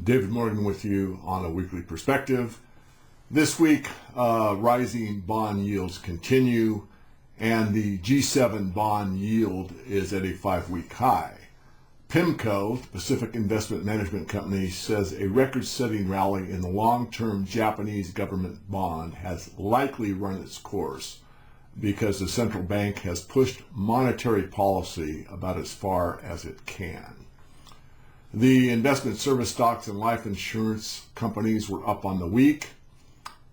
David Morgan with you on a weekly perspective. This week, rising bond yields continue, and the G7 bond yield is at a 5-week high. PIMCO, Pacific Investment Management Company, says a record-setting rally in the long-term Japanese government bond has likely run its course because the central bank has pushed monetary policy about as far as it can. The investment service stocks and life insurance companies were up on the week,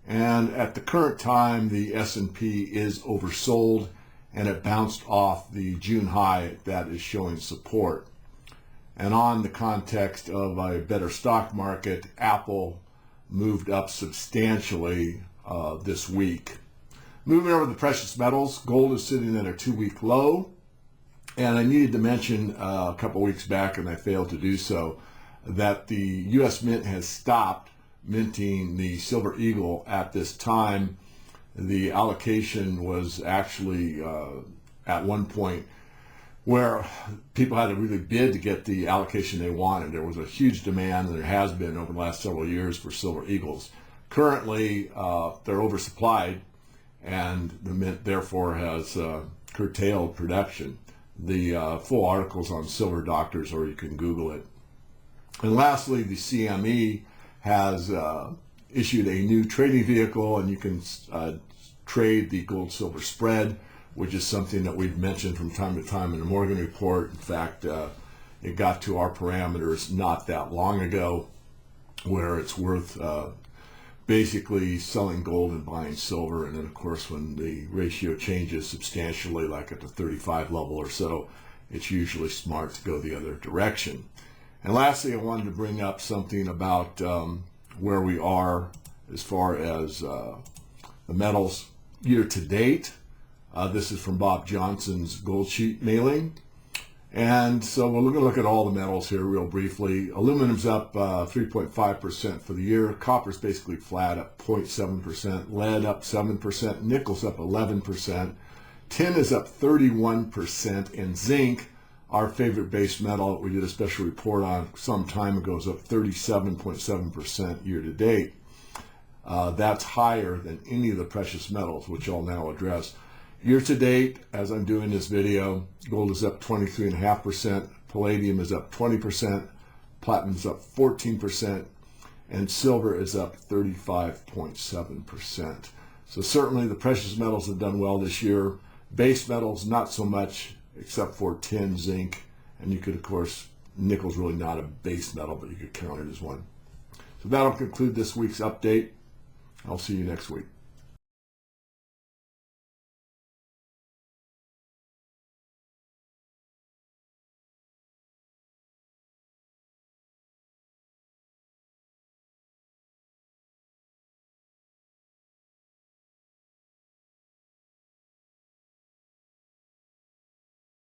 and at the current time the S&P is oversold and it bounced off the June high that is showing support. And on the context of a better stock market, Apple moved up substantially this week. Moving over to the precious metals, gold is sitting at a 2-week low. And I needed to mention a couple weeks back, and I failed to do so, that the U.S. Mint has stopped minting the Silver Eagle at this time. The allocation was actually at one point where people had to really bid to get the allocation they wanted. There was a huge demand, and there has been over the last several years for Silver Eagles. Currently, they're oversupplied, and the Mint therefore has curtailed production. The full article's on Silver Doctors, or you can Google it. And lastly, the CME has issued a new trading vehicle, and you can trade the gold-silver spread, which is something that we've mentioned from time to time in the Morgan Report. In fact, it got to our parameters not that long ago, where it's worth basically selling gold and buying silver. And then of course when the ratio changes substantially, like at the 35 level or so, it's usually smart to go the other direction. And lastly, I wanted to bring up something about where we are as far as the metals year to date. This is from Bob Johnson's Gold Sheet mailing. And so we're going to look at all the metals here real briefly. Aluminum's up 3.5% for the year. Copper's basically flat, up 0.7%. Lead up 7%. Nickel's up 11%. Tin is up 31%. And zinc, our favorite base metal, we did a special report on some time ago, is up 37.7% year to date. That's higher than any of the precious metals, which I'll now address. Year to date, as I'm doing this video, gold is up 23.5%, palladium is up 20%, platinum is up 14%, and silver is up 35.7%. So certainly the precious metals have done well this year. Base metals, not so much, except for tin, zinc, and you could, of course, nickel's really not a base metal, but you could count it as one. So that'll conclude this week's update. I'll see you next week.